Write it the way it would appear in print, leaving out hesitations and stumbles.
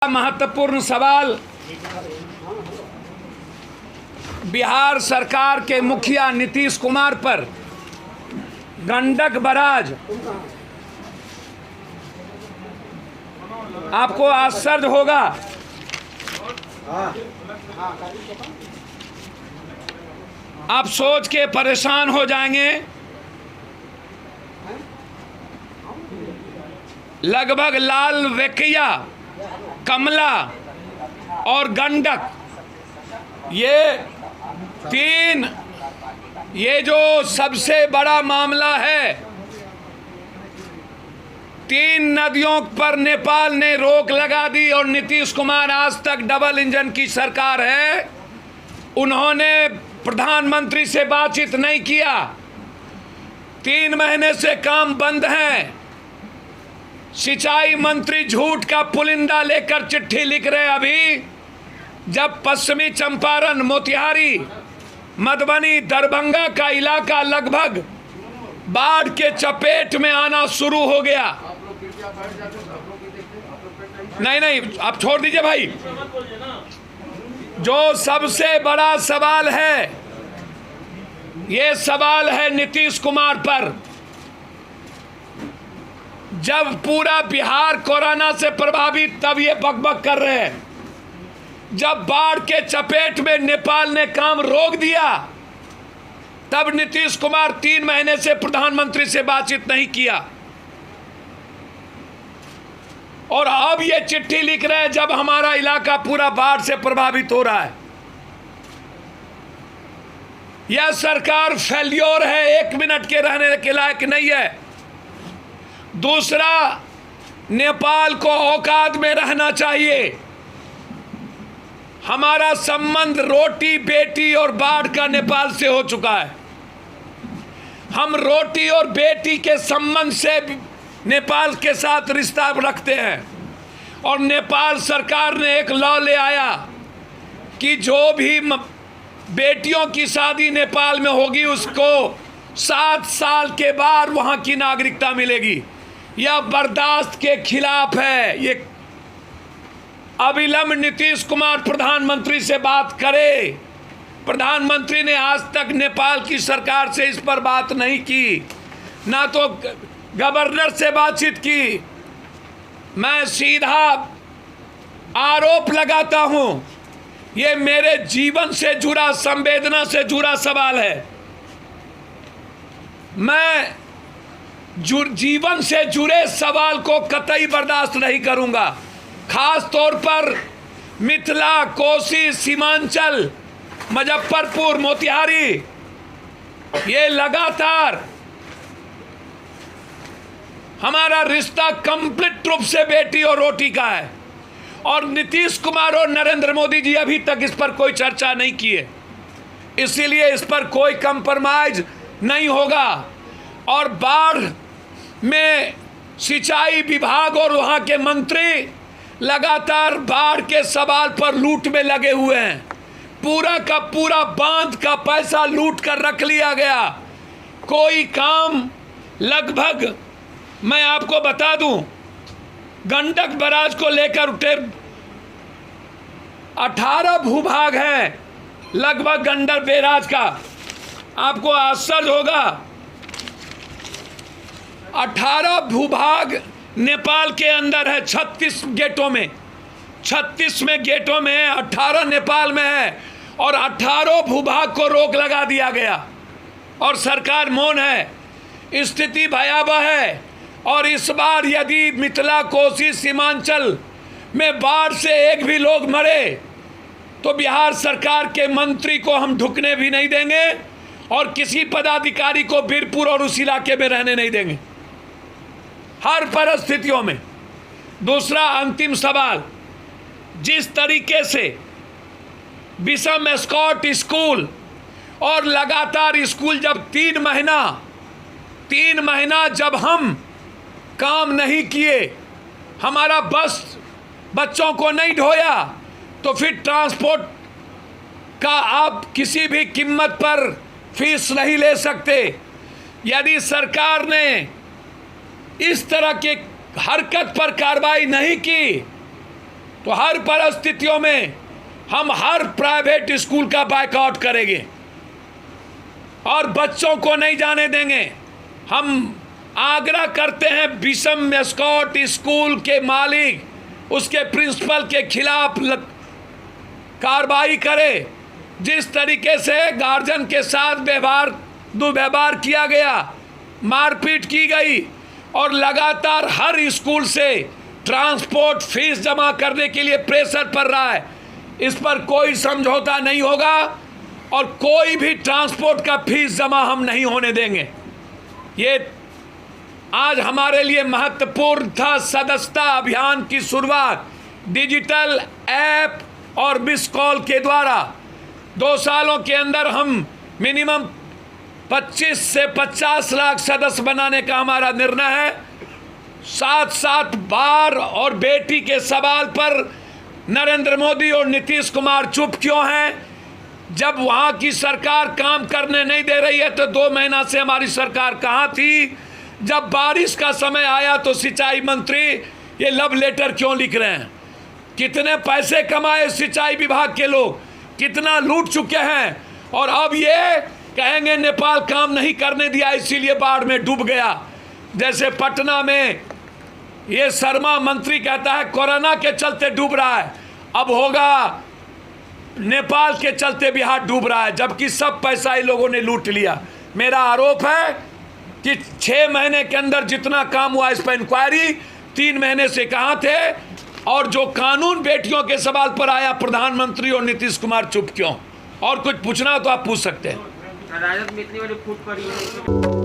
महत्वपूर्ण सवाल बिहार सरकार के मुखिया नीतीश कुमार पर गंडक बराज। आपको आश्चर्य होगा, आप सोच के परेशान हो जाएंगे। लगभग लाल वेकिया, कमला और गंडक, ये जो सबसे बड़ा मामला है, तीन नदियों पर नेपाल ने रोक लगा दी और नीतीश कुमार आज तक डबल इंजन की सरकार है। उन्होंने प्रधानमंत्री से बातचीत नहीं किया। 3 महीने से काम बंद है। सिंचाई मंत्री झूठ का पुलिंदा लेकर चिट्ठी लिख रहे। अभी जब पश्चिमी चंपारण, मोतिहारी, मधुबनी, दरभंगा का इलाका लगभग बाढ़ के चपेट में आना शुरू हो गया। नहीं, आप छोड़ दीजिए भाई। जो सबसे बड़ा सवाल है, ये सवाल है नीतीश कुमार पर। जब पूरा बिहार कोरोना से प्रभावित, तब ये बकबक कर रहे हैं। जब बाढ़ के चपेट में नेपाल ने काम रोक दिया, तब नीतीश कुमार 3 महीने से प्रधानमंत्री से बातचीत नहीं किया। और अब ये चिट्ठी लिख रहे हैं जब हमारा इलाका पूरा बाढ़ से प्रभावित हो रहा है। यह सरकार फेल्योर है, 1 मिनट के रहने के लायक नहीं है। दूसरा, नेपाल को औकात में रहना चाहिए। हमारा संबंध रोटी बेटी और बाढ़ का नेपाल से हो चुका है। हम रोटी और बेटी के संबंध से नेपाल के साथ रिश्ता रखते हैं। और नेपाल सरकार ने एक लॉ ले आया कि जो भी बेटियों की शादी नेपाल में होगी, उसको 7 साल के बाद वहां की नागरिकता मिलेगी। यह बर्दाश्त के खिलाफ है। ये अविलंब नीतीश कुमार प्रधानमंत्री से बात करे। प्रधानमंत्री ने आज तक नेपाल की सरकार से इस पर बात नहीं की, ना तो गवर्नर से बातचीत की। मैं सीधा आरोप लगाता हूं, ये मेरे जीवन से जुड़ा, संवेदना से जुड़ा सवाल है। मैं जीवन से जुड़े सवाल को कतई बर्दाश्त नहीं करूंगा। खास तौर पर मिथिला, कोसी, सीमांचल, मुजफ्फरपुर, मोतिहारी, ये लगातार हमारा रिश्ता कंप्लीट रूप से बेटी और रोटी का है। और नीतीश कुमार और नरेंद्र मोदी जी अभी तक इस पर कोई चर्चा नहीं किए, इसीलिए इस पर कोई कंप्रोमाइज नहीं होगा। और बाढ़ में सिंचाई विभाग और वहाँ के मंत्री लगातार बाढ़ के सवाल पर लूट में लगे हुए हैं। पूरा का पूरा बांध का पैसा लूट कर रख लिया गया। कोई काम लगभग, मैं आपको बता दूं, गंडक बराज को लेकर उठे 18 भूभाग हैं लगभग गंडक बैराज का। आपको आश्चर्य होगा, 18 भूभाग नेपाल के अंदर है। 36 गेटों में, 36 में गेटों में है, 18 नेपाल में है। और 18 भूभाग को रोक लगा दिया गया और सरकार मौन है। स्थिति भयावह है। और इस बार यदि मिथिला, कोसी, सीमांचल में बाढ़ से एक भी लोग मरे, तो बिहार सरकार के मंत्री को हम ढुकने भी नहीं देंगे और किसी पदाधिकारी को बीरपुर और उस इलाके में रहने नहीं देंगे, हर परिस्थितियों में। दूसरा, अंतिम सवाल, जिस तरीके से विषम स्कॉट स्कूल और लगातार स्कूल जब 3 महीना जब हम काम नहीं किए, हमारा बस बच्चों को नहीं ढोया, तो फिर ट्रांसपोर्ट का आप किसी भी कीमत पर फीस नहीं ले सकते। यदि सरकार ने इस तरह के हरकत पर कार्रवाई नहीं की तो हर परिस्थितियों में हम हर प्राइवेट स्कूल का बायकॉट करेंगे और बच्चों को नहीं जाने देंगे। हम आग्रह करते हैं विषम एस्कॉट स्कूल के मालिक उसके प्रिंसिपल के खिलाफ कार्रवाई करे। जिस तरीके से गार्जियन के साथ दुर्व्यवहार किया गया, मारपीट की गई और लगातार हर स्कूल से ट्रांसपोर्ट फीस जमा करने के लिए प्रेशर पड़ रहा है, इस पर कोई समझौता नहीं होगा और कोई भी ट्रांसपोर्ट का फीस जमा हम नहीं होने देंगे। ये आज हमारे लिए महत्वपूर्ण था। सदस्यता अभियान की शुरुआत डिजिटल ऐप और मिस कॉल के द्वारा 2 सालों के अंदर हम मिनिमम 25 से 50 लाख सदस्य बनाने का हमारा निर्णय है। साथ बार और बेटी के सवाल पर नरेंद्र मोदी और नीतीश कुमार चुप क्यों हैं? जब वहाँ की सरकार काम करने नहीं दे रही है तो 2 महीना से हमारी सरकार कहाँ थी? जब बारिश का समय आया तो सिंचाई मंत्री ये लव लेटर क्यों लिख रहे हैं? कितने पैसे कमाए सिंचाई विभाग के लोग, कितना लूट चुके हैं, और अब ये कहेंगे नेपाल काम नहीं करने दिया इसीलिए बाढ़ में डूब गया। जैसे पटना में ये शर्मा मंत्री कहता है कोरोना के चलते डूब रहा है, अब होगा नेपाल के चलते बिहार डूब रहा है, जबकि सब पैसा इन लोगों ने लूट लिया। मेरा आरोप है कि 6 महीने के अंदर जितना काम हुआ इस पर इंक्वायरी 3 महीने से कहाँ थे? और जो कानून बेटियों के सवाल पर आया प्रधानमंत्री और नीतीश कुमार चुप क्यों? और कुछ पूछना हो तो आप पूछ सकते हैं। राजद में इतनी बड़ी फूट पड़ी है।